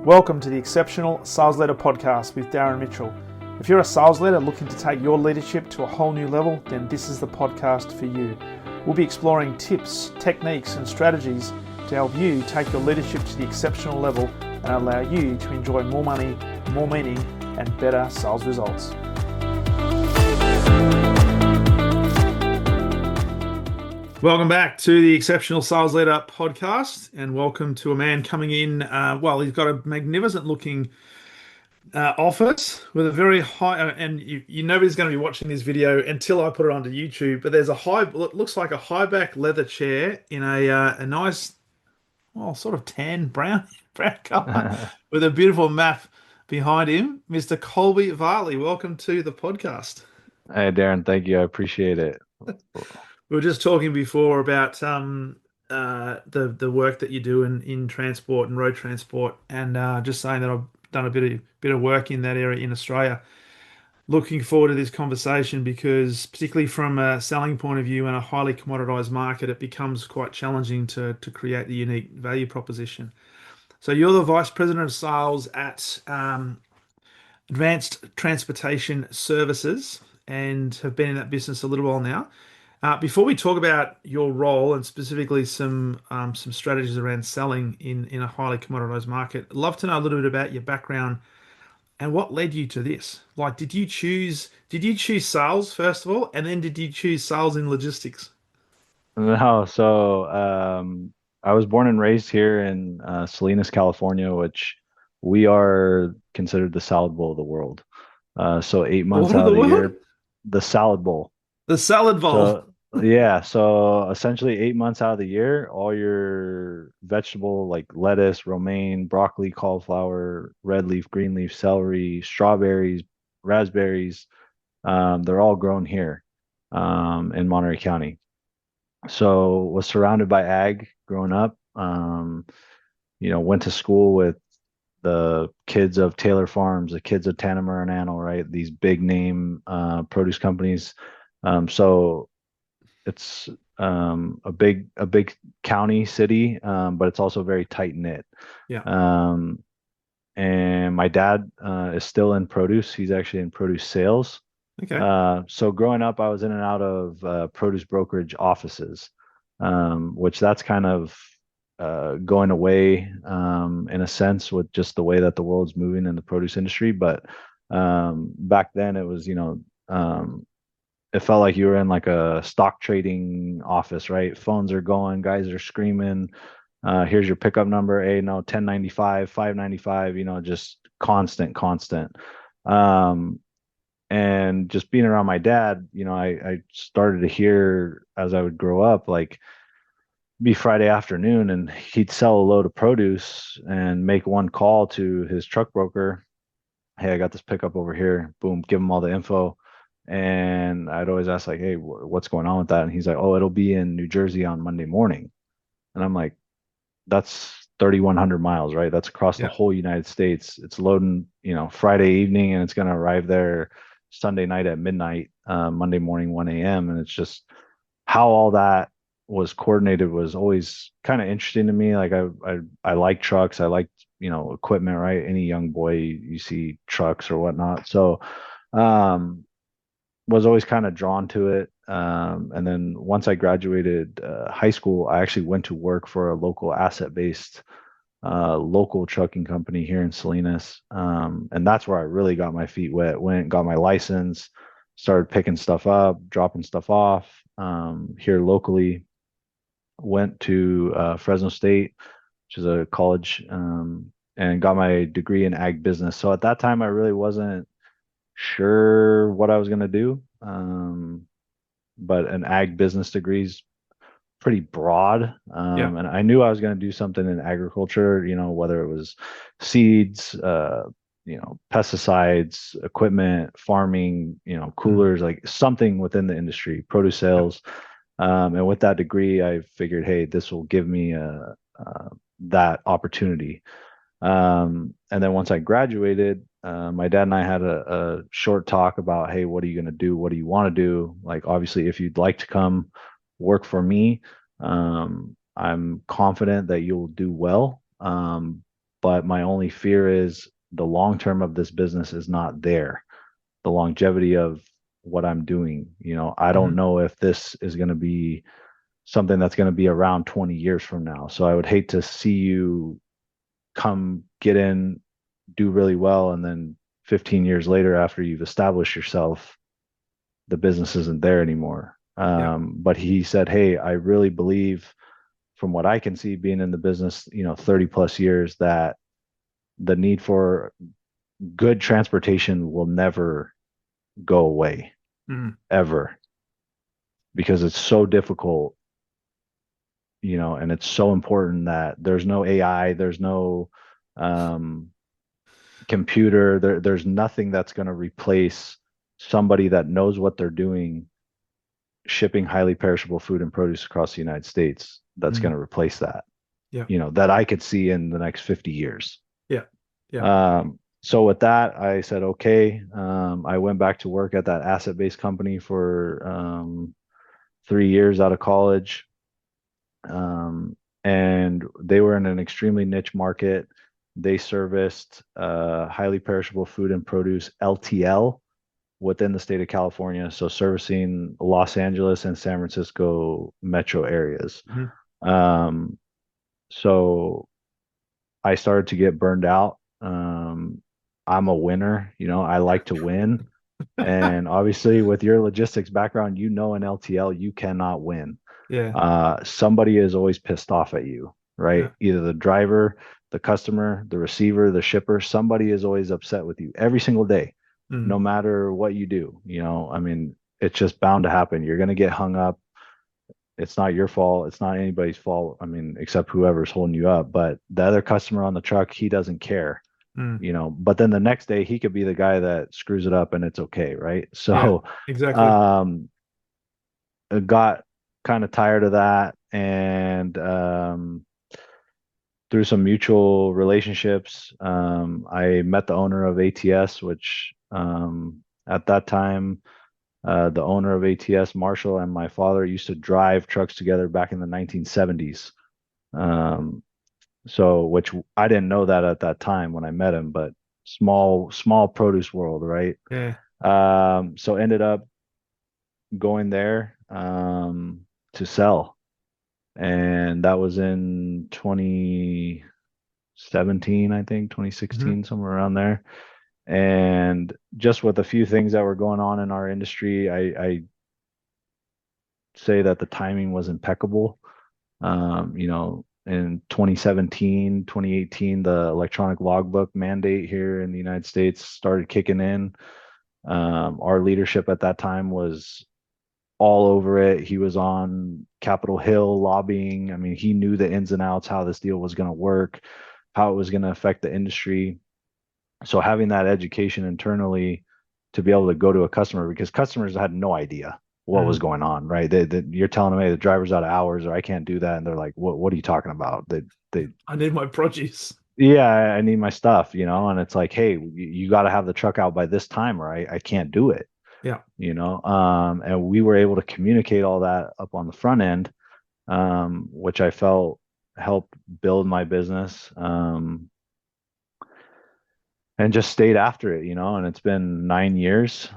Welcome to the Exceptional Sales Leader Podcast with Darren Mitchell. If you're a sales leader looking to take your leadership to a whole new level, then this is the podcast for you. We'll be exploring tips, techniques, and strategies to help you take your leadership to the exceptional level and allow you to enjoy more money, more meaning, and better sales results. Welcome back to the Exceptional Sales Leader Podcast, and welcome to a man coming in. He's got a magnificent looking office with a very high, and nobody's going to be watching this video until I put it onto YouTube. But there's it looks like a high back leather chair in a nice, sort of tan brown color with a beautiful map behind him. Mr. Colby Varley, welcome to the podcast. Hey, Darren, thank you. I appreciate it. We were just talking before about the work that you do in transport and road transport, and just saying that I've done a bit of work in that area in Australia. Looking forward to this conversation because, particularly from a selling point of view in a highly commoditized market, it becomes quite challenging to create the unique value proposition. So you're the Vice President of Sales at Advanced Transportation Services and have been in that business a little while now. Before we talk about your role and specifically some strategies around selling in a highly commoditized market, I'd love to know a little bit about your background and what led you to this. Like, did you choose sales first of all, and then did you choose sales in logistics? No, so I was born and raised here in Salinas, California, which we are considered the salad bowl of the world. So 8 months out of the year, the salad bowl. The salad bowl. So essentially 8 months out of the year, all your vegetable like lettuce, romaine, broccoli, cauliflower, red leaf, green leaf, celery, strawberries, raspberries, they're all grown here in Monterey County. So was surrounded by ag growing up. Went to school with the kids of Taylor Farms, the kids of Tana Maranano, right? These big name produce companies. So it's a big county city, but it's also very tight knit. Yeah. And my dad is still in produce. He's actually in produce sales. Okay. So growing up, I was in and out of produce brokerage offices, which that's kind of going away in a sense with just the way that the world's moving in the produce industry. But back then it was, it felt like you were in like a stock trading office, right? Phones are going, guys are screaming. Here's your pickup number. Hey, no, 1095, 595, just constant. And just being around my dad, I started to hear as I would grow up, like be Friday afternoon and he'd sell a load of produce and make one call to his truck broker. Hey, I got this pickup over here. Boom, give him all the info. And I'd always ask like, hey, what's going on with that? And he's like, oh, it'll be in New Jersey on Monday morning. And I'm like, that's 3,100 miles, right? That's across the whole United States. It's loading, Friday evening and it's going to arrive there Sunday night at midnight, Monday morning, 1 a.m. And it's just how all that was coordinated was always kind of interesting to me. Like I like trucks. I like, equipment, right? Any young boy, you see trucks or whatnot. So, was always kind of drawn to it. And then once I graduated high school, I actually went to work for a local asset-based local trucking company here in Salinas. And that's where I really got my feet wet, went, got my license, started picking stuff up, dropping stuff off here locally, went to Fresno State, which is a college, and got my degree in ag business. So at that time, I really wasn't sure what I was going to do. But an ag business degree is pretty broad. And I knew I was going to do something in agriculture, whether it was seeds, pesticides, equipment, farming, coolers, like something within the industry, produce sales. And with that degree, I figured, hey, this will give me that opportunity. And then once I graduated, my dad and I had a short talk about, hey, what are you going to do? What do you want to do? Like, obviously, if you'd like to come work for me, I'm confident that you'll do well. but my only fear is the long term of this business is not there. The longevity of what I'm doing. I don't Mhm. know if this is going to be something that's going to be around 20 years from now. So I would hate to see you come get in, do really well, and then 15 years later, after you've established yourself, the business isn't there anymore. Yeah. But he said, "Hey, I really believe, from what I can see, being in the business, 30 plus years, that the need for good transportation will never go away Mhm. ever because it's so difficult, and it's so important that there's no AI, there's no um, computer, there's nothing that's going to replace somebody that knows what they're doing shipping highly perishable food and produce across the United States that's going Mhm. to replace that, Yeah. that I could see in the next 50 years. Yeah. Yeah. So with that, I said, okay. I went back to work at that asset-based company for 3 years out of college. Um, and they were in an extremely niche market. They serviced highly perishable food and produce, LTL, within the state of California. So servicing Los Angeles and San Francisco metro areas. Mhm. Um, so I started to get burned out. I'm a winner, I like to win. And obviously, with your logistics background, in LTL, you cannot win. Yeah. Somebody is always pissed off at you, right? Yeah. Either the driver, the customer, the receiver, the shipper, somebody is always upset with you every single day, no Mhm. matter what you do. I mean, it's just bound to happen. You're going to get hung up. It's not your fault. It's not anybody's fault. I mean, except whoever's holding you up. But the other customer on the truck, he doesn't care, Mhm. but then the next day he could be the guy that screws it up and it's okay, right? Yeah. So, Exactly. um, I got kind of tired of that, and through some mutual relationships, I met the owner of ATS, which at that time, the owner of ATS, Marshall, and my father used to drive trucks together back in the 1970s. Um, so, which I didn't know that at that time when I met him, but small produce world, right? Yeah. So ended up going there to sell, and that was in 2017, I think, Mhm. 2016, somewhere around there. And just with a few things that were going on in our industry, I say that the timing was impeccable. In 2017, 2018, the electronic logbook mandate here in the United States started kicking in. Our leadership at that time was all over it. He was on Capitol Hill lobbying. I mean, he knew the ins and outs, how this deal was going to work, how it was going to affect the industry. So having that education internally to be able to go to a customer, because customers had no idea what was Mhm. going on, right? You're telling them, hey, the driver's out of hours, or I can't do that, and they're like, what are you talking about? They I need my produce. Yeah, I need my stuff, and it's like, hey, you got to have the truck out by this time, or I can't do it, Yeah. and we were able to communicate all that up on the front end, which I felt helped build my business, and just stayed after it, and it's been 9 years,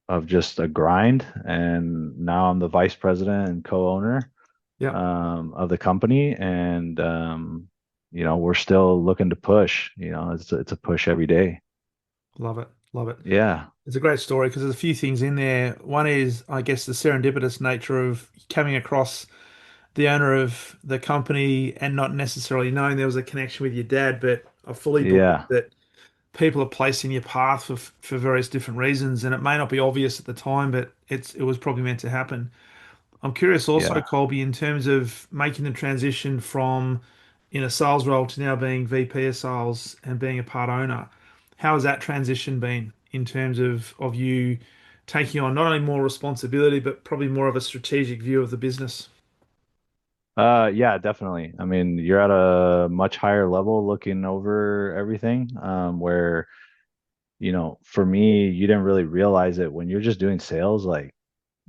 of just a grind, and now I'm the vice president and co-owner, Yeah. of the company, and we're still looking to push. It's a push every day. Love it. Love it. Yeah, It's a great story because there's a few things in there. One is, I guess, the serendipitous nature of coming across the owner of the company and not necessarily knowing there was a connection with your dad, but I fully believe yeah, that people are placed in your path for various different reasons, and it may not be obvious at the time, but it was probably meant to happen. I'm curious also, yeah. Colby, in terms of making the transition from in a sales role to now being VP of sales and being a part owner. How has that transition been in terms of you taking on not only more responsibility, but probably more of a strategic view of the business? Yeah, definitely. I mean, you're at a much higher level looking over everything, where, for me, you didn't really realize it when you're just doing sales, like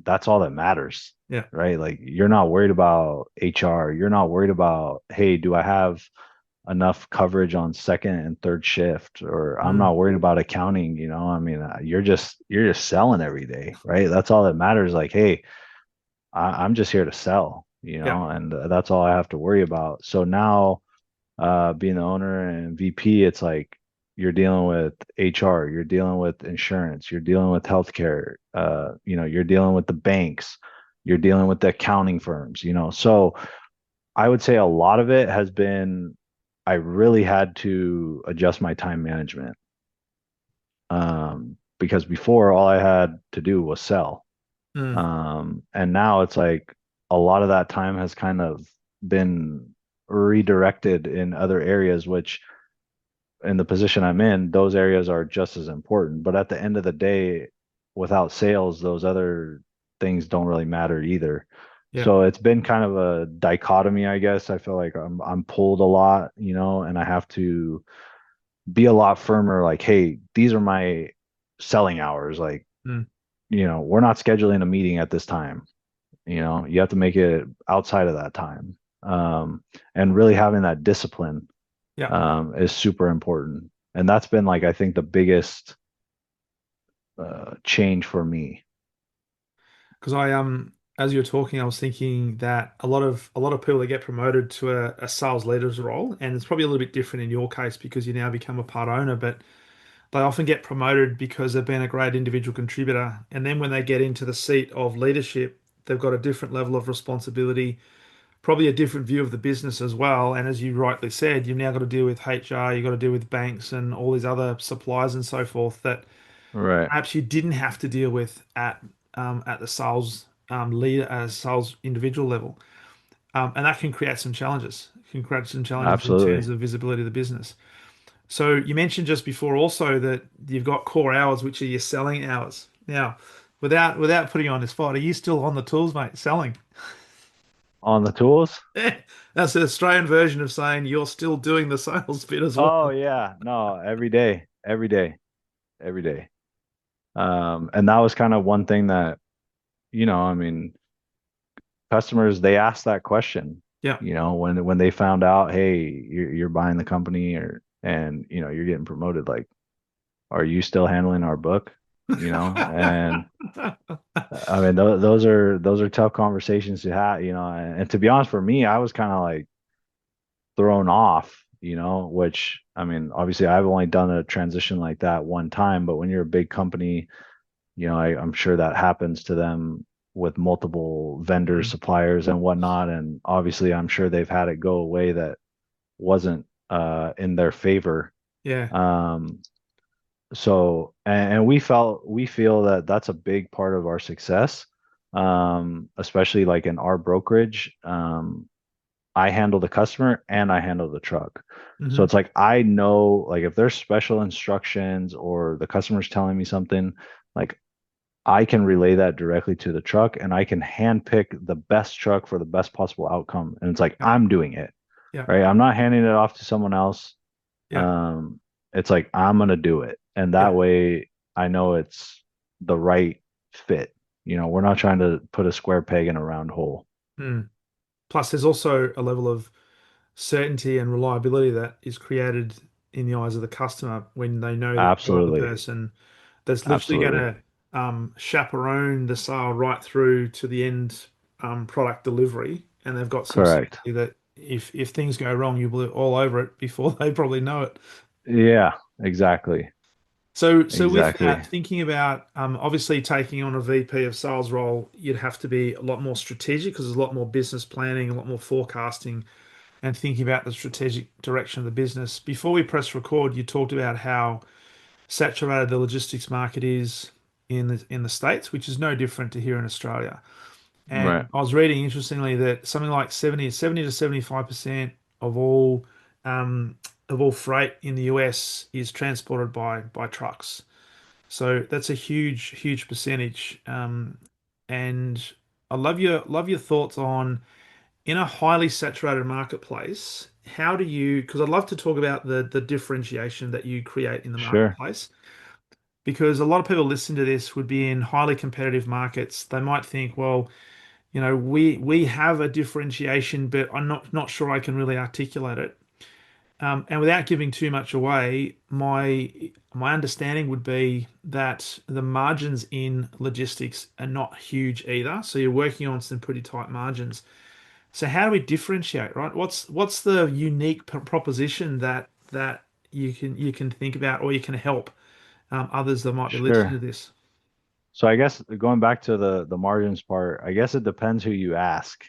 that's all that matters, Yeah. right? Like you're not worried about HR. You're not worried about, hey, do I have enough coverage on second and third shift, or I'm Mm. not worried about accounting. I mean, you're just selling every day, right? That's all that matters. Like, hey, I'm just here to sell, Yeah. and that's all I have to worry about. So now, being the owner and VP, it's like you're dealing with HR, you're dealing with insurance, you're dealing with healthcare, you're dealing with the banks, you're dealing with the accounting firms, So I would say a lot of it has been I really had to adjust my time management. Because before all I had to do was sell. Mm. And now it's like a lot of that time has kind of been redirected in other areas, which in the position I'm in, those areas are just as important. But at the end of the day, without sales, those other things don't really matter either. Yeah. So it's been kind of a dichotomy, I guess. I feel like I'm pulled a lot, and I have to be a lot firmer, like, hey, these are my selling hours. Like, Mm. we're not scheduling a meeting at this time. You have to make it outside of that time. And really having that discipline Yeah. is super important. And that's been like, I think, the biggest change for me. Because as you were talking, I was thinking that a lot of people that get promoted to a sales leader's role, and it's probably a little bit different in your case because you now become a part owner, but they often get promoted because they've been a great individual contributor. And then when they get into the seat of leadership, they've got a different level of responsibility, probably a different view of the business as well. And as you rightly said, you've now got to deal with HR, you've got to deal with banks and all these other suppliers and so forth that Right. perhaps you didn't have to deal with at the sales leader, sales individual level. And that can create some challenges. It can create some challenges in terms Absolutely. of visibility of the business. So you mentioned just before also that you've got core hours, which are your selling hours. Now, without putting you on the spot, are you still on the tools, mate, selling? On the tools? That's the Australian version of saying you're still doing the sales bit as Oh well. yeah. No, every day, every day, every day. And that was kind of one thing that, I mean, customers, they asked that question, Yeah. when they found out, hey, you're buying the company, and you're getting promoted, like, are you still handling our book? And I mean, those are tough conversations to have, and to be honest, for me, I was kind of like thrown off, which, I mean, obviously I've only done a transition like that one time, but when you're a big company, I'm sure that happens to them with multiple vendors, Mm. suppliers, and whatnot. And obviously, I'm sure they've had it go away that wasn't in their favor. Yeah. Um, so, and we feel that that's a big part of our success, especially like in our brokerage. I handle the customer and I handle the truck. So Hmm. it's like I know, like, if there's special instructions or the customer's telling me something, like, I can relay that directly to the truck and I can handpick the best truck for the best possible outcome. And it's like Yeah. I'm doing it, Yeah. right? I'm not handing it off to someone else. Yeah. Um, it's like I'm gonna do it. And that Yeah. way I know it's the right fit. We're not trying to put a square peg in a round hole. Mm. Plus, there's also a level of certainty and reliability that is created in the eyes of the customer when they know that you are the Absolutely. person that's literally going Absolutely. to chaperone the sale right through to the end product delivery, and they've got some Correct. certainty that if things go wrong, you'll be all over it before they probably know it. Yeah, exactly. So with Exactly. that, thinking about obviously taking on a VP of sales role, you'd have to be a lot more strategic because there's a lot more business planning, a lot more forecasting, and thinking about the strategic direction of the business. Before we press record, you talked about how saturated the logistics market is in the States, which is no different to here in Australia. Right. And I was reading interestingly that something like 70 to 75% of all um, of all freight in the US is transported by trucks. So that's a huge percentage. And I love your thoughts on in a highly saturated marketplace, how do you, because I'd love to talk about the differentiation that you create in the Sure. marketplace, because a lot of people listening to this would be in highly competitive markets. They might think, well, we have a differentiation, but I'm not sure I can really articulate it. And without giving too much away, my understanding would be that the margins in logistics are not huge either. So you're working on some pretty tight margins. So how do we differentiate, right? What's the unique proposition that you can think about, or you can help others that might be listening to Sure. this? So I guess going back to the margins part, I guess it depends who you ask.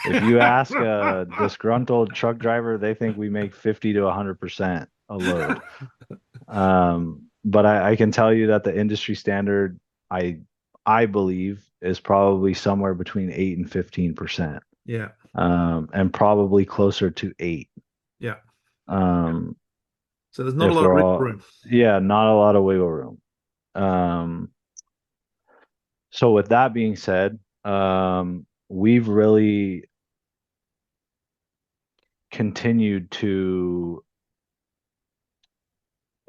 If you ask a disgruntled truck driver, they think we make 50 to 100% a load. But I can tell you that the industry standard, I I believe, is probably somewhere between 8 and 15%, Yeah, and probably closer to 8. yeah, yeah. Um, So there's not a if lot of we're wiggle all, room. yeah, not a lot of wiggle room. Um, so with that being said, we've really continued to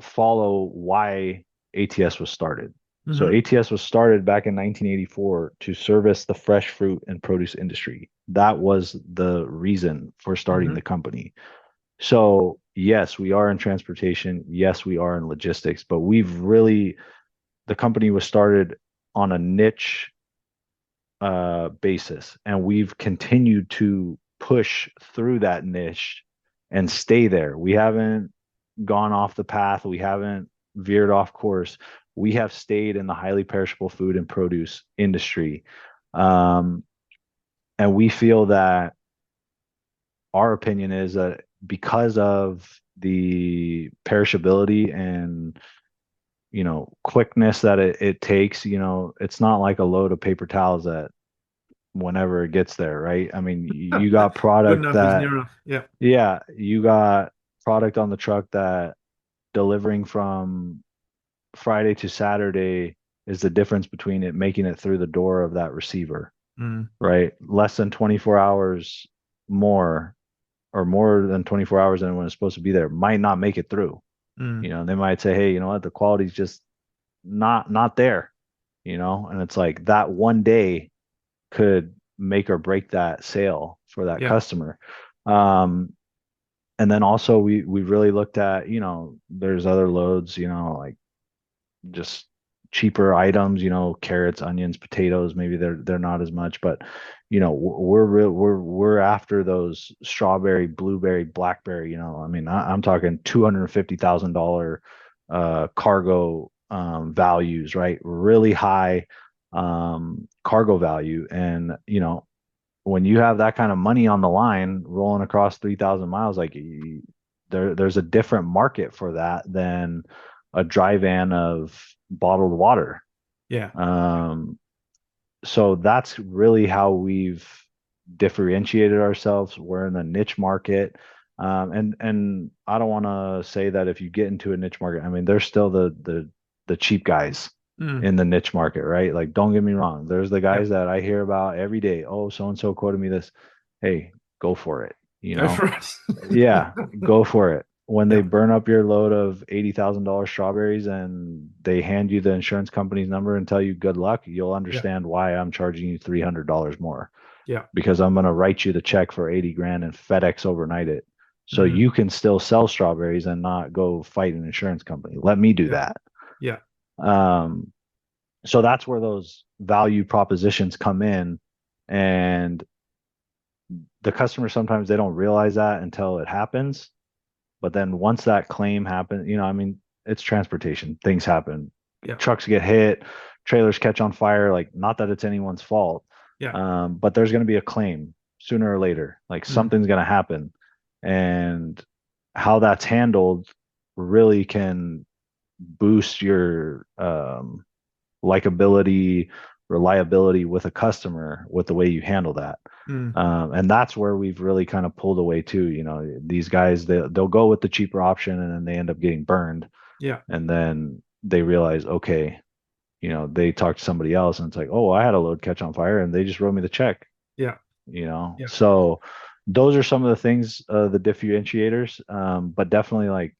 follow why ATS was started. So Hmm. ATS was started back in 1984 to service the fresh fruit and produce industry. That was the reason for starting Hmm. the company. So yes, we are in transportation. Yes, we are in logistics, but the company was started on a niche basis, and we've continued to push through that niche and stay there. We haven't gone off the path. We haven't veered off course. We have stayed in the highly perishable food and produce industry. Um, and we feel that our opinion is that because of the perishability and quickness that it takes, it's not like a load of paper towels that whenever it gets there, right? I mean, you got Good product enough is that, near enough. Yeah. yeah, you got product on the truck that delivering from Friday to Saturday is the difference between it making it through the door of that receiver, Mm, right? Less than 24 hours more, or more than 24 hours than when it's supposed to be there, might not make it through. mm. They might say, hey, you know what, the quality's just not there, and it's like that one day could make or break that sale for that Yeah. customer. Um, and then also we really looked at, there's other loads, like just cheaper items, carrots, onions, potatoes, maybe they're not as much, but we're after those strawberry, blueberry, blackberry, I mean, I'm talking $250,000 cargo values, right? Really high cargo value. And when you have that kind of money on the line rolling across 3,000 miles, like there's a different market for that than a dry van of bottled water. Yeah. Um, so that's really how we've differentiated ourselves. We're in a niche market. And I don't want to say that if you get into a niche market, I mean, there's still the cheap guys Mm, in the niche market, right? Like, don't get me wrong. There's the yeah. guys that I hear about every day. Oh, so and so quoted me this. Hey, go for it. Go for it. Yeah, go for it. When they Yeah. burn up your load of $80,000 strawberries and they hand you the insurance company's number and tell you good luck, you'll Yeah. understand why I'm charging you $300 more, Yeah. because I'm going to write you the check for 80 grand and FedEx overnight it. So Mm, you can still sell strawberries and not go fight an insurance company. Let me do yeah. that. Yeah. Um, so that's where those value propositions come in. And the customer, sometimes they don't realize that until it happens. But then once that claim happens, I mean, it's transportation. Things happen. Yeah. Trucks get hit, trailers catch on fire. Like, not that it's anyone's fault, Yeah. but there's going to be a claim sooner or later. Like, Mm, something's going to happen. And how that's handled really can boost your likability, reliability with a customer with the way you handle that. mm, And that's where we've really kind of pulled away too. These guys, they'll go with the cheaper option and then they end up getting burned. yeah. And then they realize, okay, they talk to somebody else and it's like, oh, I had a load catch on fire and they just wrote me the check, Yeah. Yeah. So those are some of the things, the differentiators. But definitely, like,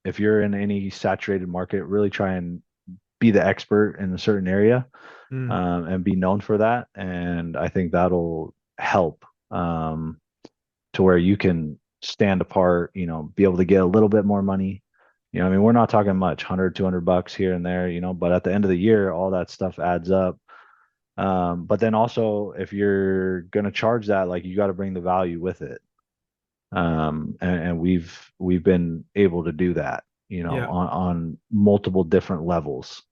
if you're in any saturated market, really try and be the expert in a certain area, Mm, and be known for that. And I think that'll help, to where you can stand apart, be able to get a little bit more money. I mean, we're not talking much, 100, $200 here and there, but at the end of the year, all that stuff adds up. But then also if you're going to charge that, like you got to bring the value with it. And we've been able to do that, Yeah, on multiple different levels.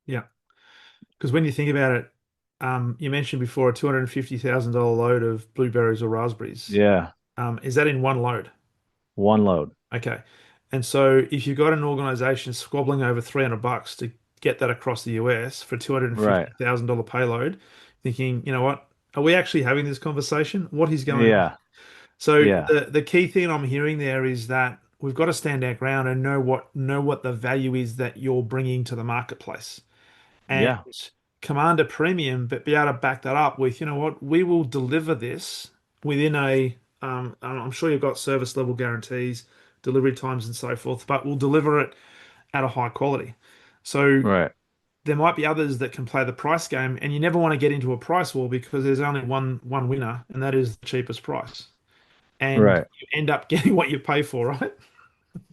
yeah. Because when you think about it, you mentioned before a $250,000 load of blueberries or raspberries. Yeah. Is that in one load? One load. Okay. And so if you've got an organization squabbling over $300 to get that across the US for Right. $250,000 payload, thinking, you know what? Are we actually having this conversation? What is going on? Yeah. So Yeah. the key thing I'm hearing there is that we've got to stand our ground and know what the value is that you're bringing to the marketplace and Yeah. command a premium, but be able to back that up with, you know what, we will deliver this within I'm sure you've got service level guarantees, delivery times and so forth, but we'll deliver it at a high quality. So Right. there might be others that can play the price game, and you never want to get into a price war because there's only one winner, and that is the cheapest price. And Right. you end up getting what you pay for, right?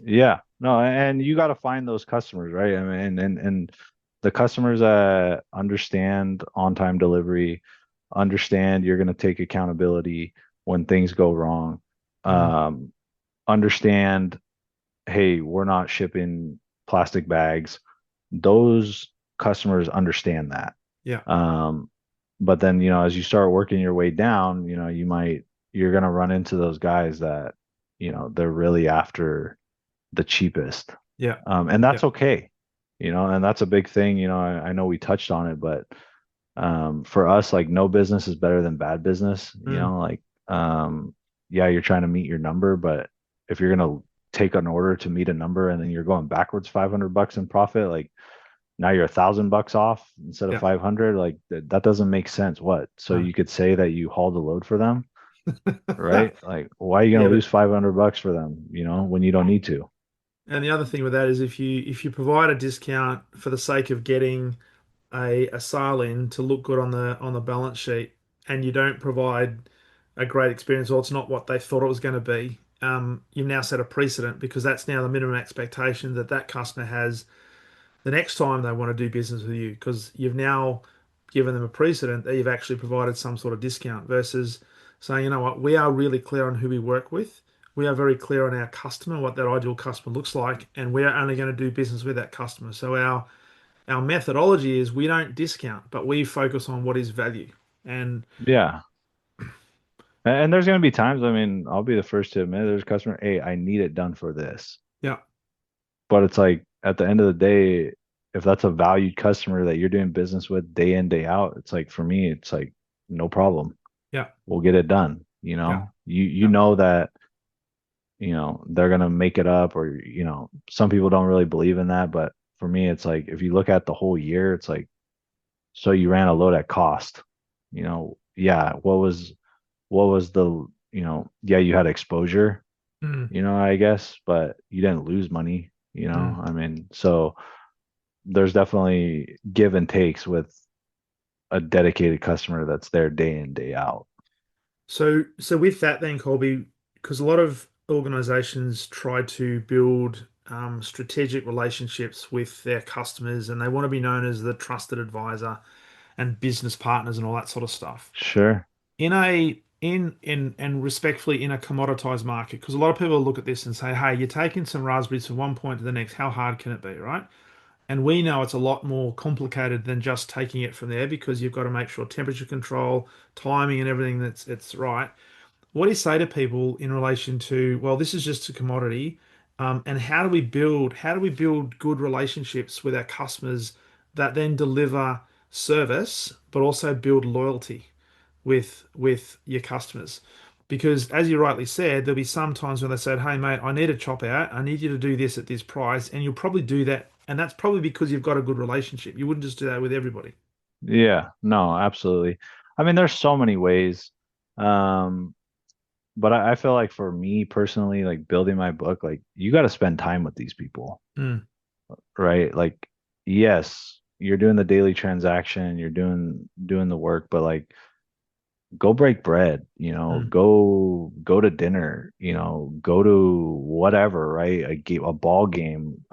Yeah. No, and you got to find those customers, right? I mean, and the customers that understand on-time delivery, understand you're going to take accountability when things go wrong, Mm, um, understand, hey, we're not shipping plastic bags. Those customers understand that. yeah, Um, but then, as you start working your way down, you're going to run into those guys that, they're really after the cheapest. yeah, And yeah. that's okay, and that's a big thing. I know we touched on it, but for us, like no business is better than bad business, Mm, like, yeah, you're trying to meet your number, but if you're going to take an order to meet a number and then you're going backwards $500 in profit, like now you're $1,000 off instead of yeah. 500, like that doesn't make sense. What? So No. you could say that you hauled the load for them, right? Like, why are you going Yeah, to lose but $500 for them, when you don't need to? and the other thing with that is if you provide a discount for the sake of getting a sale in to look good on the balance sheet, and you don't provide a great experience, or it's not what they thought it was going to be, you've now set a precedent because that's now the minimum expectation that that customer has the next time they want to do business with you because you've now given them a precedent that you've actually provided some sort of discount versus saying, you know what, we are really clear on who we work with. We are very clear on our customer, what that ideal customer looks like, and we are only going to do business with that customer. So our methodology is we don't discount, but we focus on what is value. And Yeah. And there's going to be times, I mean, I'll be the first to admit there's a customer, hey, I need it done for this. yeah, But it's like at the end of the day, if that's a valued customer that you're doing business with day in, day out, it's like for me, it's like no problem. yeah, We'll get it done. yeah, You yeah. know that, they're gonna make it up, or some people don't really believe in that. But for me, it's like if you look at the whole year, it's like, so you ran a load at cost. Yeah, what was the, yeah, you had exposure, Mm, I guess, but you didn't lose money, mm. I mean, so there's definitely give and takes with a dedicated customer that's there day in, day out. So with that then, Colby, because a lot of organizations try to build strategic relationships with their customers and they want to be known as the trusted advisor and business partners and all that sort of stuff. Sure. In a in and respectfully in a commoditized market, because a lot of people look at this and say, hey, you're taking some raspberries from one point to the next. How hard can it be, right? And we know it's a lot more complicated than just taking it from there because you've got to make sure temperature control, timing, and everything that's it's right. What do you say to people in relation to, well, this is just a commodity, and how do we build good relationships with our customers that then deliver service, but also build loyalty with your customers? Because as you rightly said, there'll be some times when they said, "Hey, mate, I need a chop out. I need you to do this at this price," and you'll probably do that, and that's probably because you've got a good relationship. You wouldn't just do that with everybody. Yeah, no, absolutely. I mean, there's so many ways. Um, but I feel like for me personally, like building my book, like you got to spend time with these people, Mm, right? Like, yes, you're doing the daily transaction, you're doing the work, but like go break bread, Mm, go to dinner, go to whatever, right? A ball game.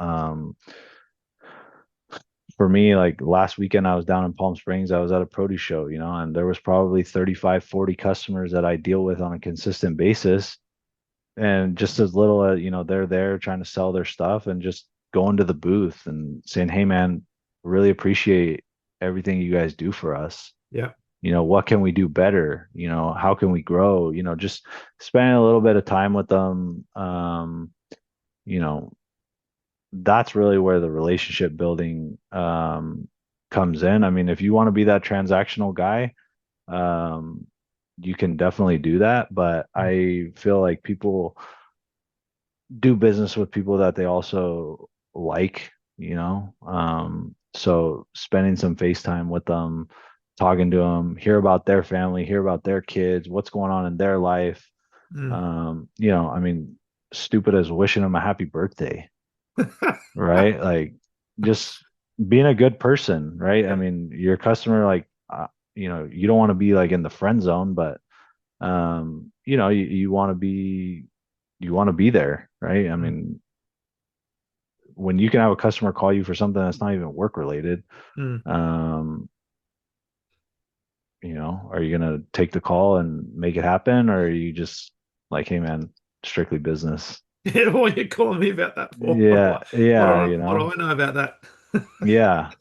For me, like last weekend, I was down in Palm Springs. I was at a produce show, and there was probably 35, 40 customers that I deal with on a consistent basis. And just as little as, they're there trying to sell their stuff and just going to the booth and saying, "Hey, man, really appreciate everything you guys do for us. yeah. What can we do better? How can we grow? Just spending a little bit of time with them. You know, that's really where the relationship building comes in. I mean, if you want to be that transactional guy, um, you can definitely do that. But Mm, I feel like people do business with people that they also like, so spending some face time with them, talking to them, hear about their family, hear about their kids, what's going on in their life. mm. I mean, stupid as wishing them a happy birthday, right? Like just being a good person, right? I Yeah. mean, your customer, like, you don't want to be like in the friend zone, but you want to be there, right? I Mm, mean, when you can have a customer call you for something that's not even work related, mm. um, are you gonna take the call and make it happen, or are you just like, hey man, strictly business? Yeah, what are you calling me about that for? Yeah, yeah, What do I know about yeah,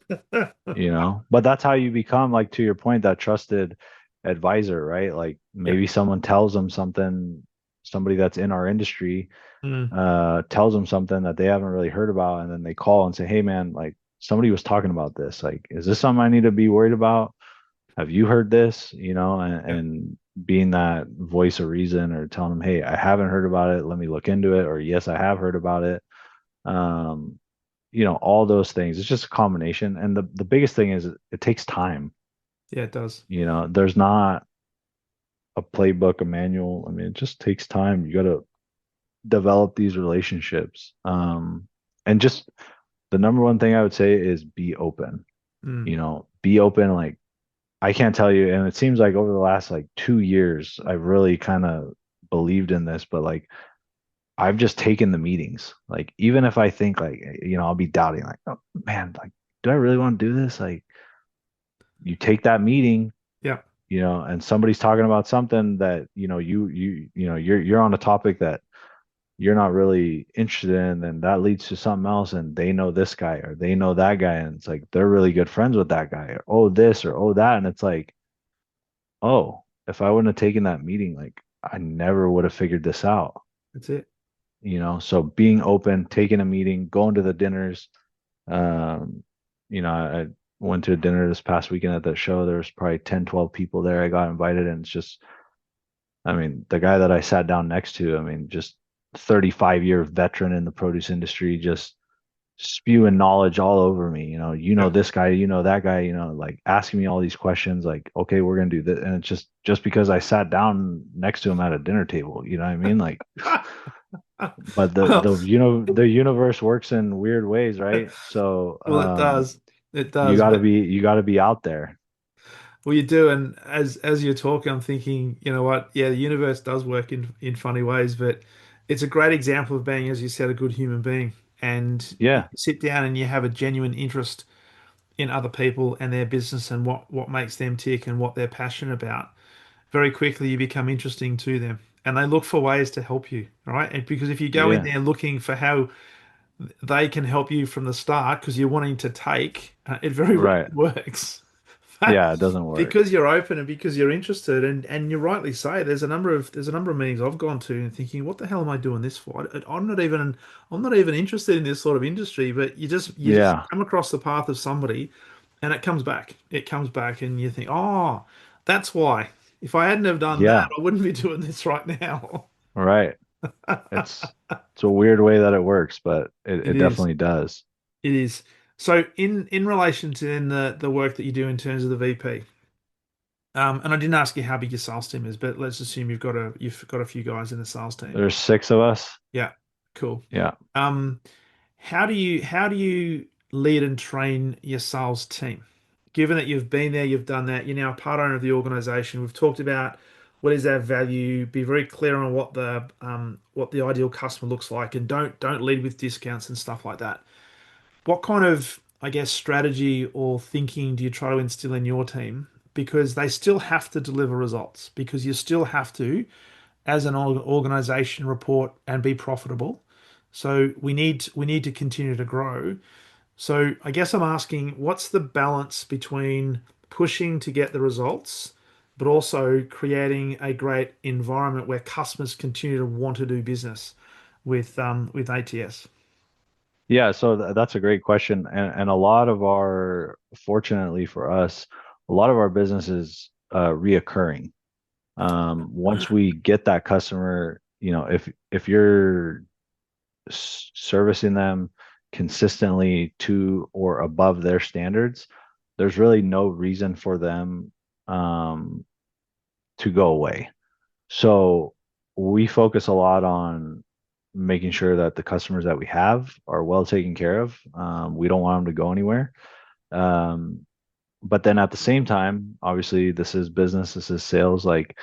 that? but that's how you become, like, to your point, that trusted advisor, right? Like Yeah. maybe someone tells them something, somebody that's in our industry Mm, tells them something that they haven't really heard about, and then they call and say, hey man, like somebody was talking about this, like, is this something I need to be worried about? Have you heard this? yeah. And being that voice of reason, or telling them, hey, I haven't heard about it, let me look into it, or yes, I have heard about it. um all those things, it's just a combination, and the biggest thing is it takes time. Yeah, it does. There's not a playbook, a manual. I mean, it just takes time. You got to develop these relationships. And just the number one thing I would say is be open. Mm, Be open. Like, I can't tell you, and it seems like over the last like 2 years, I've really kind of believed in this, but like I've just taken the meetings. Like, even if I think like, I'll be doubting, like, oh man, like, do I really want to do this? Like, you take that meeting, yeah, and somebody's talking about something that, you're on a topic that you're not really interested in, then that leads to something else, and they know this guy or they know that guy, and it's like they're really good friends with that guy, or oh this or oh that, and it's like, oh, if I wouldn't have taken that meeting, like I never would have figured this out. that's it. So being open, taking a meeting, going to the dinners. um I went to a dinner this past weekend at the show. There was probably 10, 12 people there. I got invited, and it's just, I mean, the guy that I sat down next to, I mean, just 35-year veteran in the produce industry, just spewing knowledge all over me. Yeah. This guy, that guy, like asking me all these questions, like, okay, we're gonna do this. And it's just because I sat down next to him at a dinner table, you know what I mean? Like, but Well, the universe works in weird ways, right? So well, it does. It you does. gotta But be you gotta be out there. well, you do. And as you're talking, I'm thinking, you know what? Yeah, the universe does work in funny ways, but it's a great example of being, as you said, a good human being. And if Yeah, you sit down and you have a genuine interest in other people and their business and what makes them tick and what they're passionate about, very quickly you become interesting to them. And they look for ways to help you, right? And because if you go in yeah, there looking for how they can help you from the start because you're wanting to take, it very rarely right. works. But Yeah, it doesn't work. because you're open and because you're interested, and you rightly say, there's a number of meetings I've gone to and thinking, what the hell am I doing this for? I'm not even interested in this sort of industry. But you just Yeah, come across the path of somebody, and it comes back. It comes back, and you think, oh, that's why. If I hadn't have done that, yeah, I wouldn't be doing this right now. right. It's a weird way that it works, but It it is. definitely does. It is. So in relation to then the work that you do in terms of the VP, and I didn't ask you how big your sales team is, but let's assume you've got a few guys in the sales team. There's six of us. Yeah, cool. Yeah. Um, how do you lead and train your sales team? given that you've been there, you've done that, you're now a part owner of the organization. We've talked about what is our value. Be very clear on what the ideal customer looks like, and don't lead with discounts and stuff like that. What kind of, I guess, strategy or thinking do you try to instill in your team? Because they still have to deliver results, because you still have to, as an organization, report and be profitable. So we need to continue to grow. So I guess I'm asking, what's the balance between pushing to get the results, but also creating a great environment where customers continue to want to do business with ATS? Yeah, so that's a great question. And a lot of fortunately for us, a lot of our business is reoccurring. Once we get that customer, if you're servicing them consistently to or above their standards, there's really no reason for them um, to go away. So we focus a lot on making sure that the customers that we have are well taken care of. We don't want them to go anywhere. Um, but then at the same time, obviously, this is business, this is sales. Like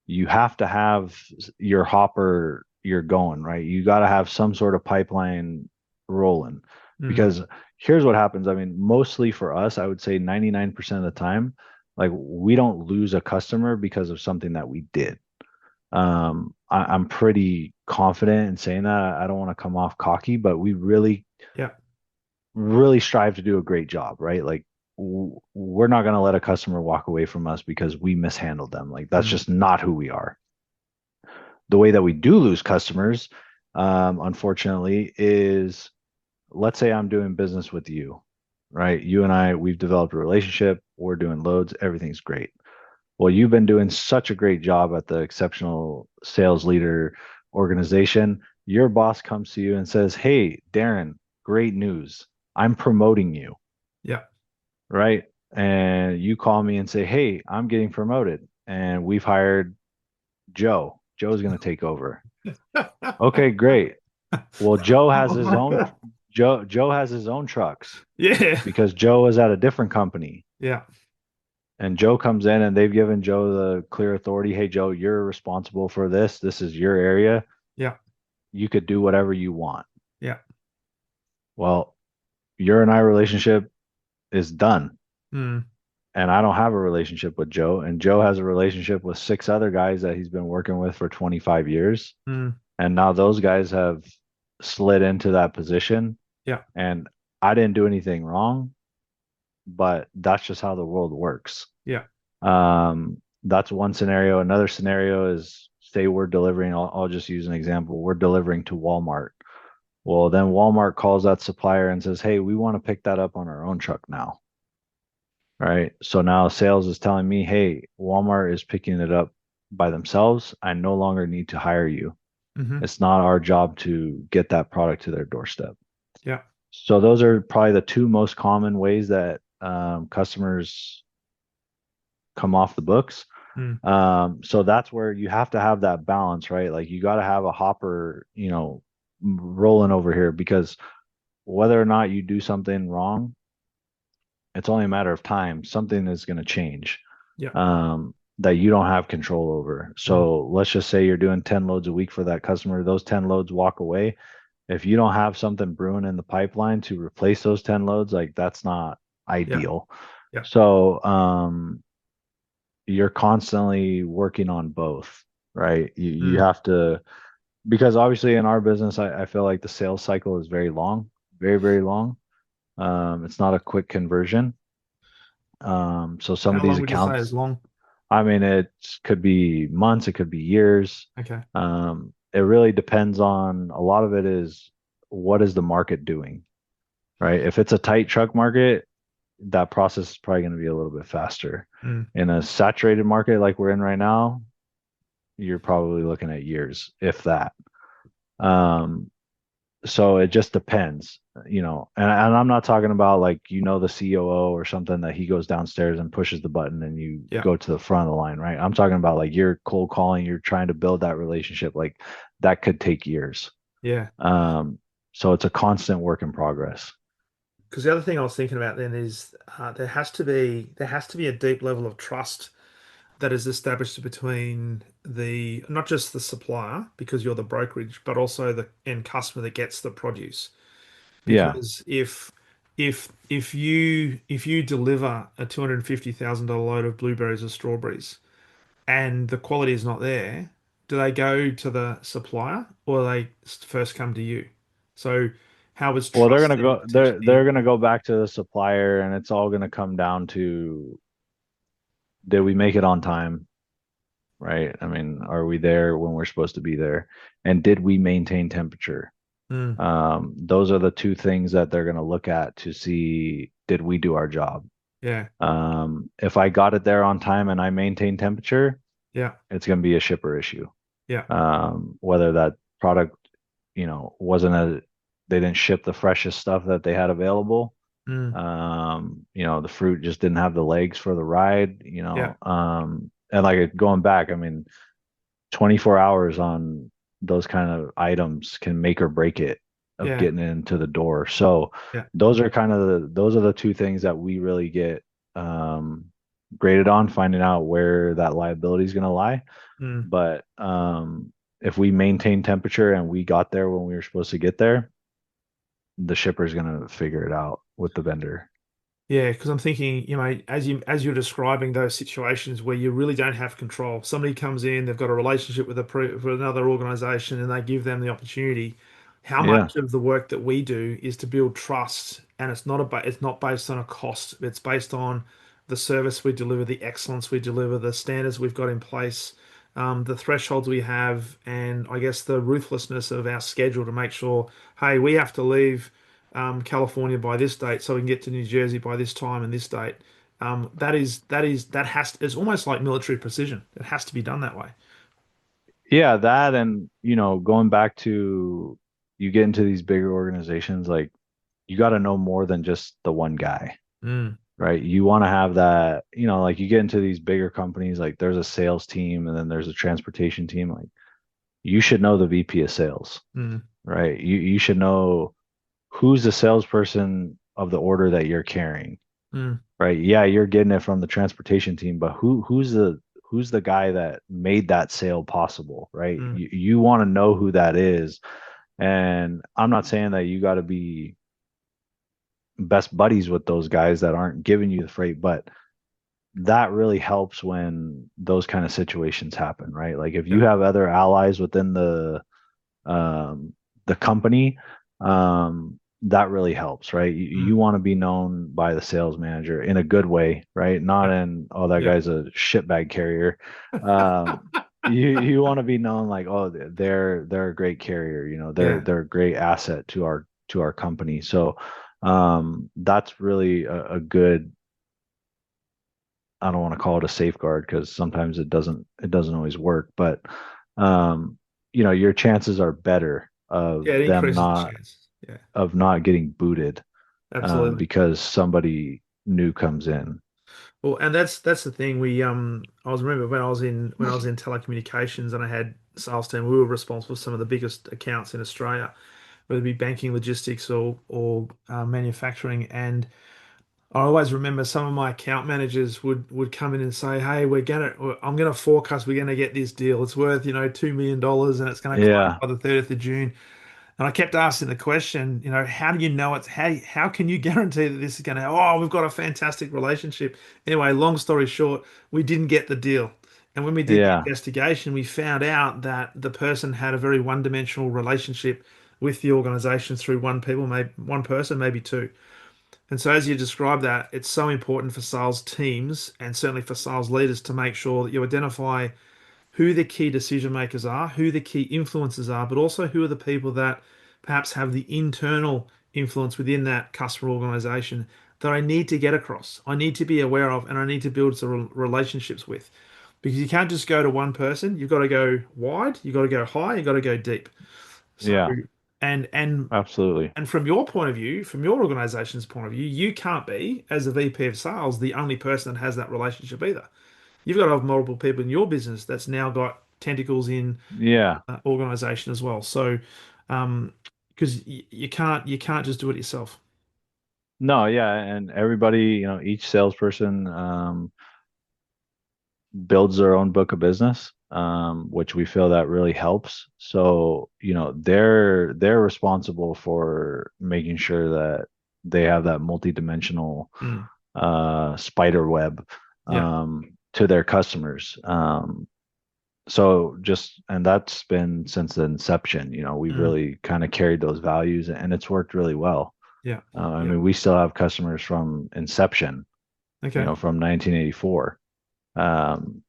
you have to have your hopper, you're going, right? You got to have some sort of pipeline rolling Mm, because here's what happens. I mean, mostly for us, I would say 99% of the time, like we don't lose a customer because of something that we did. I'm pretty confident in saying that. I don't want to come off cocky, but we really, yeah. really strive to do a great job, right? Like we're not going to let a customer walk away from us because we mishandled them. Like that's Mm, just not who we are. The way that we do lose customers, unfortunately, is let's say I'm doing business with you, right? You and I, we've developed a relationship. We're doing loads. Everything's great. Well, you've been doing such a great job at the exceptional sales leader organization. Your boss comes to you and says, "Hey, Darren, great news. I'm promoting you," yeah. right? And you call me and say, "Hey, I'm getting promoted and we've hired Joe. Joe's going to take over." Okay, great. Well, Joe has his own trucks Yeah. because Joe is at a different company. Yeah. And Joe comes in and they've given Joe the clear authority. Hey, Joe, you're responsible for this. This is your area. Yeah. You could do whatever you want. Yeah. Well, your and I relationship is done. Mm, And I don't have a relationship with Joe. And Joe has a relationship with six other guys that he's been working with for 25 years. mm, And now those guys have slid into that position. yeah. And I didn't do anything wrong, but that's just how the world works. Yeah. That's one scenario. Another scenario is say we're delivering, I'll just use an example. We're delivering to Walmart. Well, then Walmart calls that supplier and says, "Hey, we want to pick that up on our own truck now." Right. So now sales is telling me, "Hey, Walmart is picking it up by themselves. I no longer need to hire you. Hmm. It's not our job to get that product to their doorstep." Yeah. So those are probably the two most common ways that customers come off the books. Mm, So that's where you have to have that balance, right? Like you got to have a hopper, rolling over here because whether or not you do something wrong, it's only a matter of time. Something is going to change yeah. that you don't have control over. Mm, So let's just say you're doing 10 loads a week for that customer. Those 10 loads walk away. If you don't have something brewing in the pipeline to replace those 10 loads, like that's not yeah. ideal. Yeah. So, you're constantly working on both, right? You Mm, have to, because obviously in our business, I feel like the sales cycle is very long, very, very long. It's not a quick conversion. So some of how these long would you say is accounts, long? I mean, it could be months, it could be years. Okay. It really depends on a lot of it is what is the market doing, right? If it's a tight truck market, that process is probably going to be a little bit faster. Mm, In a saturated market like we're in right now, you're probably looking at years, if that. Um, so it just depends, and I'm not talking about like, the COO or something that he goes downstairs and pushes the button and you yeah. go to the front of the line, right? I'm talking about like you're cold calling, you're trying to build that relationship, like that could take years. Yeah. Um, so it's a constant work in progress. because the other thing I was thinking about then is there has to be a deep level of trust that is established between the not just the supplier because you're the brokerage, but also the end customer that gets the produce. Yeah. Because if you deliver a $250,000 load of blueberries or strawberries and the quality is not there, do they go to the supplier or they first come to you? So how is Well, trust then they're potentially? gonna go back to the supplier, and it's all gonna come down to, did we make it on time, right? I mean, are we there when we're supposed to be there? And did we maintain temperature? Mm, Those are the two things that they're gonna look at to see, did we do our job? yeah, If I got it there on time and I maintained temperature, yeah, it's gonna be a shipper issue. yeah, Whether that product, wasn't they didn't ship the freshest stuff that they had available. mm, The fruit just didn't have the legs for the ride, yeah, and like going back, I mean, 24 hours on those kind of items can make or break it of yeah, getting it into the door. So yeah, those are the two things that we really get um, graded on, finding out where that liability is going to lie. mm. But if we maintain temperature and we got there when we were supposed to get there, the shipper's going to figure it out with the vendor. Yeah, because I'm thinking, as you're describing those situations where you really don't have control. Somebody comes in, they've got a relationship with another organization, and they give them the opportunity. How Yeah. much of the work that we do is to build trust, and it's not based on a cost. It's based on the service we deliver, the excellence we deliver, the standards we've got in place, the thresholds we have, and I guess the ruthlessness of our schedule to make sure, hey, we have to leave California by this date, so we can get to New Jersey by this time and this date. It's almost like military precision. It has to be done that way. Yeah, that, and going back to, you get into these bigger organizations, like, you got to know more than just the one guy, Mm, right? You want to have that, like, you get into these bigger companies, like there's a sales team and then there's a transportation team. Like, you should know the VP of sales, mm, right? You should know who's the salesperson of the order that you're carrying, mm, right? Yeah, you're getting it from the transportation team, but who's the guy that made that sale possible, right? mm. You want to know who that is. And I'm not saying that you got to be best buddies with those guys that aren't giving you the freight, but that really helps when those kind of situations happen, right? Like, if you Yeah. have other allies within um, the company, that really helps, right? You Mm, want to be known by the sales manager in a good way, right? Not yeah. in, oh, that Yeah. guy's a shitbag carrier. You want to be known like, oh, they're a great carrier, they're Yeah. they're a great asset to our company. So that's really a good, I don't want to call it a safeguard because sometimes it doesn't always work, but um, your chances are better of Yeah. It them increases the not chance. Yeah. of not getting booted, Absolutely. because somebody new comes in. Well, and that's the thing. I was remember when I was in telecommunications and I had sales team. We were responsible for some of the biggest accounts in Australia, whether it be banking, logistics, or manufacturing. And I always remember some of my account managers would come in and say, "Hey, I'm gonna forecast we're gonna get this deal. It's worth $2 million and it's gonna close Yeah, by the 30th of June." And I kept asking the question, how do you know it's how can you guarantee that this is gonna? Oh, we've got a fantastic relationship. Anyway, long story short, we didn't get the deal. And when we did the yeah, investigation, we found out that the person had a very one-dimensional relationship with the organization through one person, maybe two. And so, as you describe that, it's so important for sales teams and certainly for sales leaders to make sure that you identify who the key decision makers are, who the key influencers are, but also who are the people that perhaps have the internal influence within that customer organization that I need to get across. I need to be aware of and I need to build some relationships with. Because you can't just go to one person. You've got to go wide, you've got to go high, you've got to go deep. So yeah, and and absolutely. and from your point of view, from your organization's point of view, you can't be, as a VP of sales, the only person that has that relationship either. You've got to have multiple people in your business that's now got tentacles in Yeah, organization as well. So, because you can't just do it yourself. No, yeah, and everybody, each salesperson builds their own book of business, which we feel that really helps. So, they're responsible for making sure that they have that multidimensional Mm, spider web yeah. to their customers. And that's been since the inception. We've Mm, really kind of carried those values, and it's worked really well. yeah. I Yeah. mean, we still have customers from inception, Okay. from 1984. Um,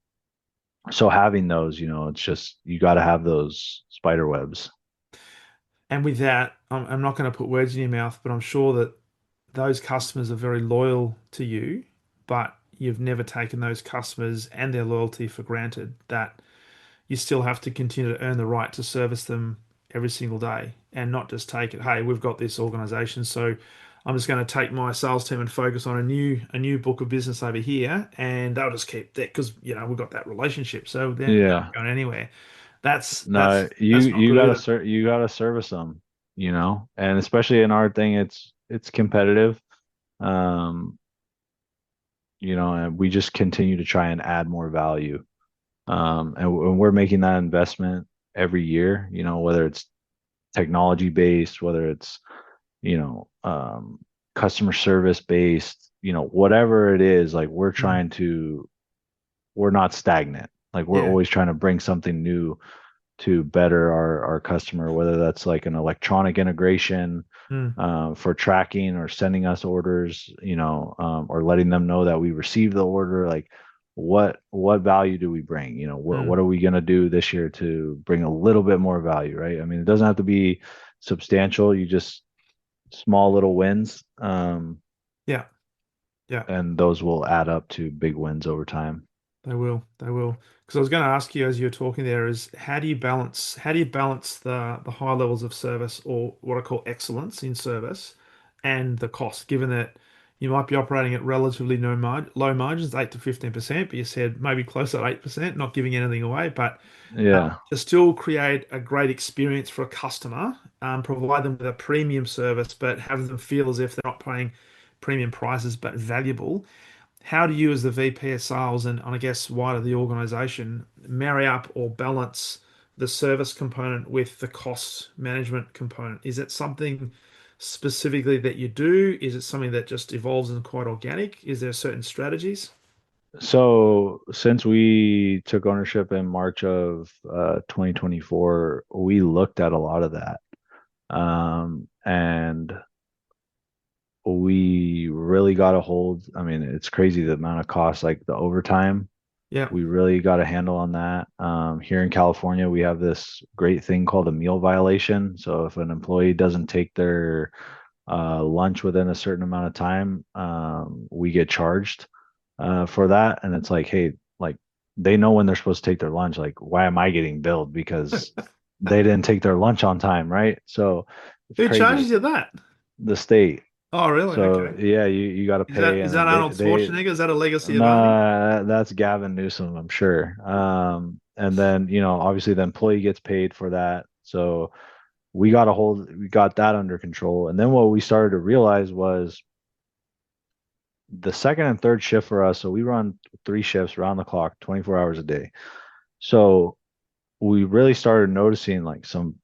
so having those, it's just you got to have those spider webs. And with that, I'm not going to put words in your mouth, but I'm sure that those customers are very loyal to you, but you've never taken those customers and their loyalty for granted, that you still have to continue to earn the right to service them every single day and not just take it, hey, we've got this organization, so I'm just going to take my sales team and focus on a new book of business over here, and they'll just keep that because we've got that relationship, so they're not Yeah. going anywhere. That's No, that's you that's not you good gotta either. you gotta service them, and especially in our thing, it's competitive. Um, and we just continue to try and add more value. And we're making that investment every year, whether it's technology based, whether it's, you know, um, customer service based, whatever it is, like Mm, we're not stagnant. Like we're yeah. always trying to bring something new to better our customer, whether that's like an electronic integration Mm, for tracking or sending us orders, or letting them know that we received the order. Like, what value do we bring? What mm, are we gonna do this year to bring a little bit more value, right? I mean, it doesn't have to be substantial. You just small little wins, yeah. Yeah. and those will add up to big wins over time. They will. They will. Because I was going to ask you as you were talking there is how do you balance the high levels of service, or what I call excellence in service, and the cost, given that you might be operating at relatively low margins, 8 to 15%, but you said maybe closer to 8%, not giving anything away, but Yeah. to still create a great experience for a customer, provide them with a premium service, but have them feel as if they're not paying premium prices but valuable. How do you, as the VP of sales, and I guess wider the organization, marry up or balance the service component with the cost management component? Is it something specifically that you do? Is it something that just evolves and quite organic? Is there certain strategies? So since we took ownership in March of 2024, we looked at a lot of that. And we really got a hold. I mean, it's crazy the amount of costs, like the overtime. Yeah. We really got a handle on that. Here in California, we have this great thing called a meal violation. So if an employee doesn't take their lunch within a certain amount of time, we get charged for that. And it's like, hey, like they know when they're supposed to take their lunch. Like, why am I getting billed because they didn't take their lunch on time, right? So it's Who crazy. charges you that? The state. Oh, really? So Okay. yeah, you got to Is that pay, is that and Arnold they Schwarzenegger? Is that a legacy of Arnie? nah, that's Gavin Newsom, I'm sure. And then obviously the employee gets paid for that. So we got that under control. And then what we started to realize was the second and third shift for us. So we run three shifts around the clock, 24 hours a day. So we really started noticing like some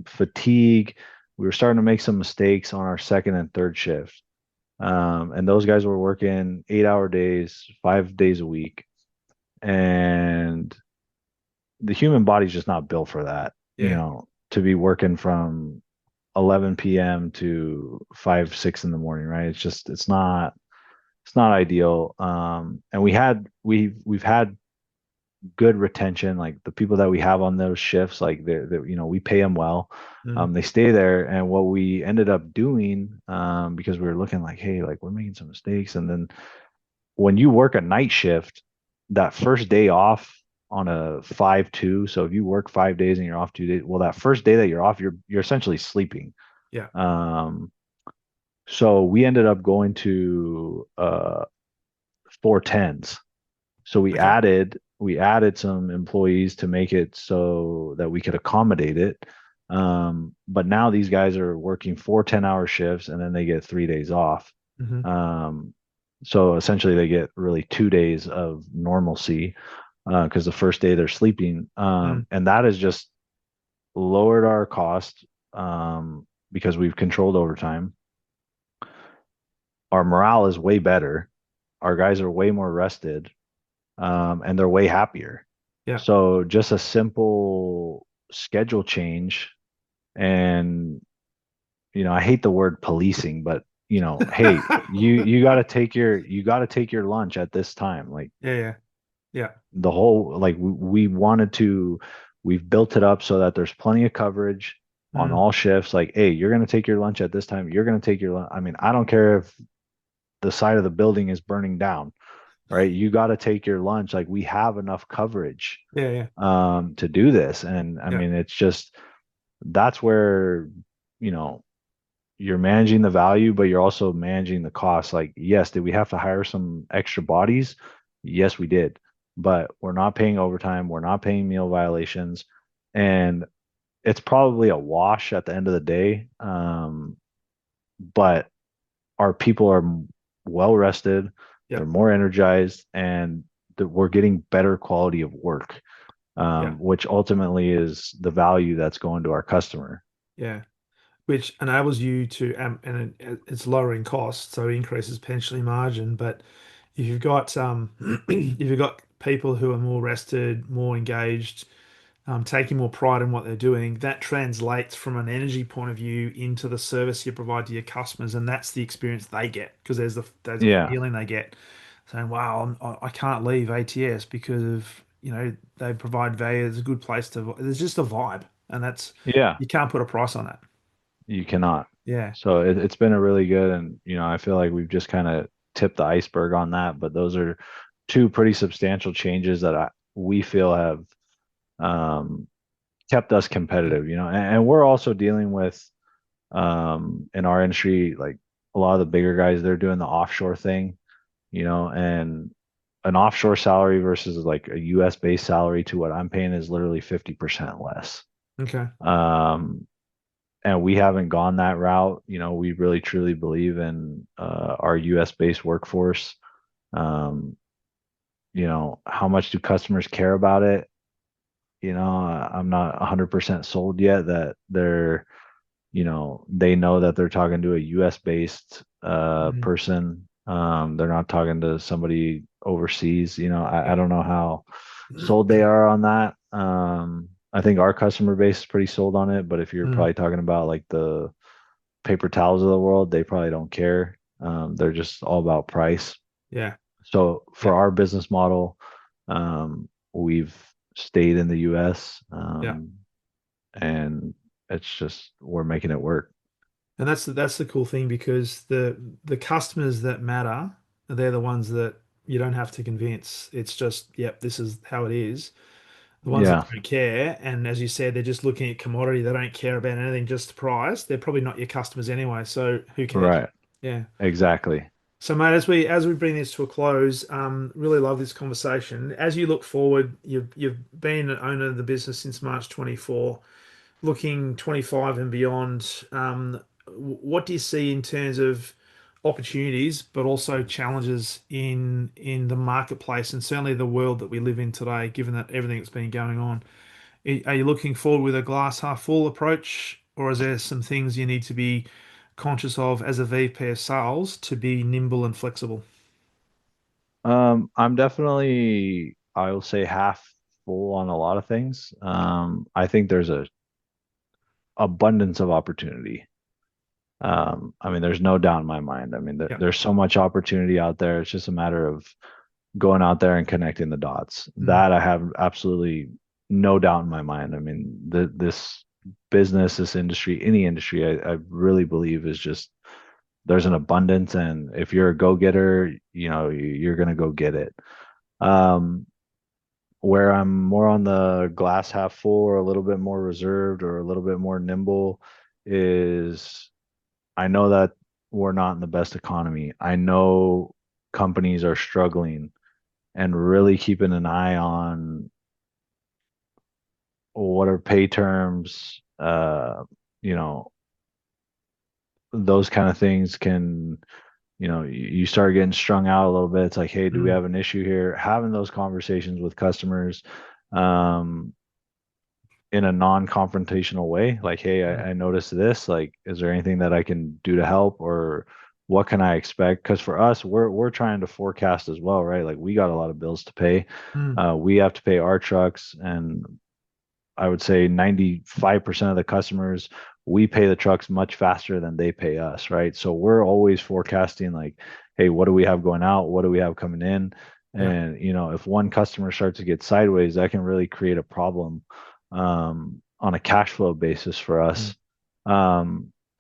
fatigue. We were starting to make some mistakes on our second and third shift. And those guys were working 8-hour days, 5 days a week. And the human body's just not built for that, Yeah. to be working from 11 p.m. to 5, 6 in the morning, right? It's not ideal. And we've had good retention, like the people that we have on those shifts, like they're we pay them well. Mm, They stay there. And what we ended up doing, because we were looking like, hey, like we're making some mistakes. And then when you work a night shift, that first day off on a 5-2, so if you work 5 days and you're off 2 days, well, that first day that you're off, you're essentially sleeping. yeah. Um, so we ended up going to 410s. So Okay. we added some employees to make it so that we could accommodate it. But now these guys are working 4 10-hour shifts and then they get 3 days off. Hmm. Um, so essentially they get really 2 days of normalcy because the first day they're sleeping. Mm. And that has just lowered our cost because we've controlled overtime. Our morale is way better. Our guys are way more rested, and they're way happier. Yeah. So just a simple schedule change, and I hate the word policing, but hey, you got to take your lunch at this time. Like Yeah. Yeah. Yeah. the whole like we wanted to, we've built it up so that there's plenty of coverage on Mm. all shifts. Like, hey, you're going to take your lunch at this time. You're going to take your lunch. I mean, I don't care if the side of the building is burning down, right? You got to take your lunch. Like we have enough coverage Yeah. Yeah. to do this. And I Yeah. mean, it's just that's where, you know, you're managing the value, but you're also managing the cost. Like, yes, did we have to hire some extra bodies? Yes, we did. But we're not paying overtime. We're not paying meal violations. And it's probably a wash at the end of the day. But our people are well rested, Yeah. they're more energized, and we're getting better quality of work, Yeah. which ultimately is the value that's going to our customer. Yeah. Which enables you to, and it's lowering costs, so it increases potentially margin. But if you've got if you've got people who are more rested, more engaged, taking more pride in what they're doing, that translates from an energy point of view into the service you provide to your customers, and that's the experience they get because there's a Yeah, feeling they get saying, "Wow, I can't leave ATS because of they provide value. It's a good place to. There's just a vibe, and that's yeah, you can't put a price on that." you cannot. Yeah. So it's been a really good, and I feel like we've just kind of tipped the iceberg on that, but those are two pretty substantial changes that we feel have um, kept us competitive, and we're also dealing with in our industry, like a lot of the bigger guys, they're doing the offshore thing, and an offshore salary versus like a US based salary to what I'm paying is literally 50% less. Okay. Um, and we haven't gone that route. We really truly believe in our US based workforce. Um, how much do customers care about it? I'm not 100% sold yet that they know that they're talking to a US based Mhm. person. They're not talking to somebody overseas. I Yeah. don't know how sold they are on that. I think our customer base is pretty sold on it, but if you're Mm. probably talking about like the paper towels of the world, they probably don't care. They're just all about price. Yeah. So Yeah. for our business model, we've stayed in the US, Yeah. and it's just we're making it work. And that's the cool thing because the customers that matter, they're the ones that you don't have to convince. It's just, yep, this is how it is. The ones that Yeah, don't care, and as you said, they're just looking at commodity. They don't care about anything, just the price. They're probably not your customers anyway, so who cares? right. Yeah. Exactly. So, mate, as we bring this to a close, really love this conversation. As you look forward, you've been an owner of the business since March 24. Looking 25 and beyond, what do you see in terms of opportunities, but also challenges in the marketplace and certainly the world that we live in today, given that everything that's been going on? Are you looking forward with a glass half full approach, or is there some things you need to be conscious of as a VP of sales to be nimble and flexible? I'm definitely, I will say, half full on a lot of things. I think there's a abundance of opportunity. I mean, there's no doubt in my mind. I mean, Yeah. there's so much opportunity out there. It's just a matter of going out there and connecting the dots. Mm. That I have absolutely no doubt in my mind. I mean, this business, this industry, any industry, I really believe is just there's an abundance, and if you're a go-getter, you're gonna go get it. Um, where I'm more on the glass half full or a little bit more reserved or a little bit more nimble is I know that we're not in the best economy. I know companies are struggling and really keeping an eye on what are pay terms, you know, those kind of things can, you start getting strung out a little bit. It's like, hey, do we Mm. have an issue here? Having those conversations with customers, um, in a non-confrontational way, like, hey, Mm. I noticed this, like, is there anything that I can do to help, or what can I expect? Because for us, we're trying to forecast as well, right? Like, we got a lot of bills to pay. Mm. We have to pay our trucks, and I would say 95% of the customers, we pay the trucks much faster than they pay us, right? So we're always forecasting, like, hey, what do we have going out? What do we have coming in? Yeah. And, if one customer starts to get sideways, that can really create a problem, on a cash flow basis for Mm. us.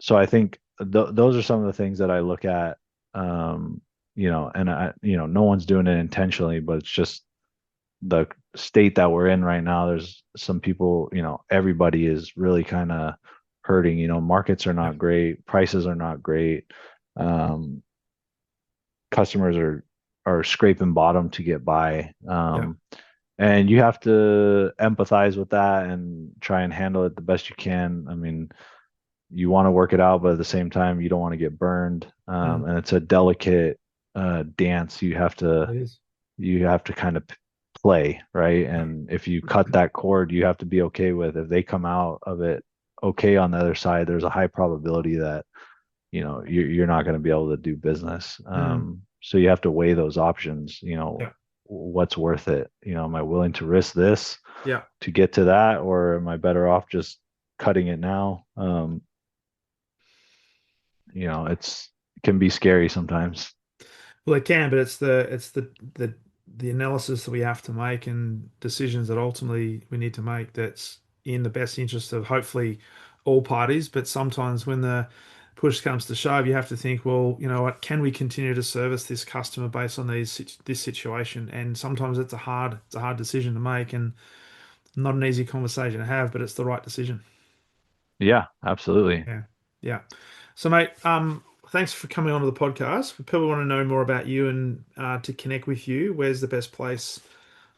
So I think those are some of the things that I look at, and no one's doing it intentionally, but it's just the state that we're in right now. There's some people, everybody is really kind of hurting. Markets are Yeah. not great, prices are not great. Um, Customers are scraping bottom to get by. Yeah. And you have to empathize with that and try and handle it the best you can. I mean, you want to work it out, but at the same time, you don't want to get burned. Mm. And it's a delicate dance. It is. You have to kind of play, right? And if you cut that cord, you have to be okay with, if they come out of it okay on the other side, there's a high probability that, you're not going to be able to do business. Mm. So you have to weigh those options, Yeah. what's worth it? Am I willing to risk this Yeah. to get to that, or am I better off just cutting it now? It can be scary sometimes. Well, it can, but it's the analysis that we have to make and decisions that ultimately we need to make that's in the best interest of hopefully all parties. But sometimes when the push comes to shove, you have to think, well, you know what, can we continue to service this customer based on this situation? And sometimes it's a hard decision to make and not an easy conversation to have, but it's the right decision. Yeah, absolutely. Yeah. Yeah. So, mate, thanks for coming onto the podcast. If people want to know more about you and to connect with you, where's the best place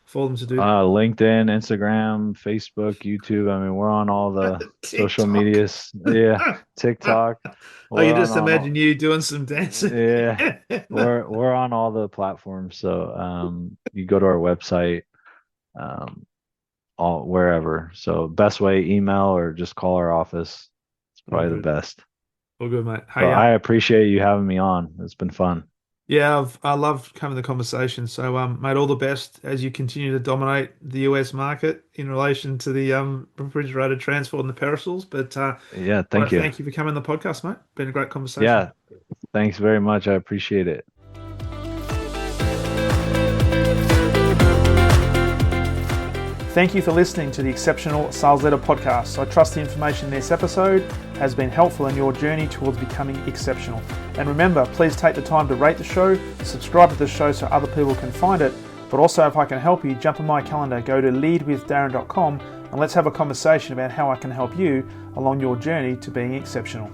for them to do LinkedIn, Instagram, Facebook, YouTube. I mean, we're on all the that? social TikTok. medias. Yeah, TikTok. I can We're on just on imagine all. you doing some dancing. Yeah, we're on all the platforms. So you go to our website, um, all wherever. So best way, email or just call our office. It's All probably the good. best. All good, mate. So Hey, I appreciate you having me on. It's been fun. yeah, I love having the conversation. So, mate, all the best as you continue to dominate the US market in relation to the refrigerated transport and the perishables. But Yeah, I want thank to you. thank you for coming on the podcast, mate. Been a great conversation. Yeah, thanks very much. I appreciate it. Thank you for listening to the Exceptional Sales Leader podcast. I trust the information in this episode has been helpful in your journey towards becoming exceptional. And remember, please take the time to rate the show, subscribe to the show so other people can find it. But also, if I can help you, jump on my calendar, go to leadwithdarren.com and let's have a conversation about how I can help you along your journey to being exceptional.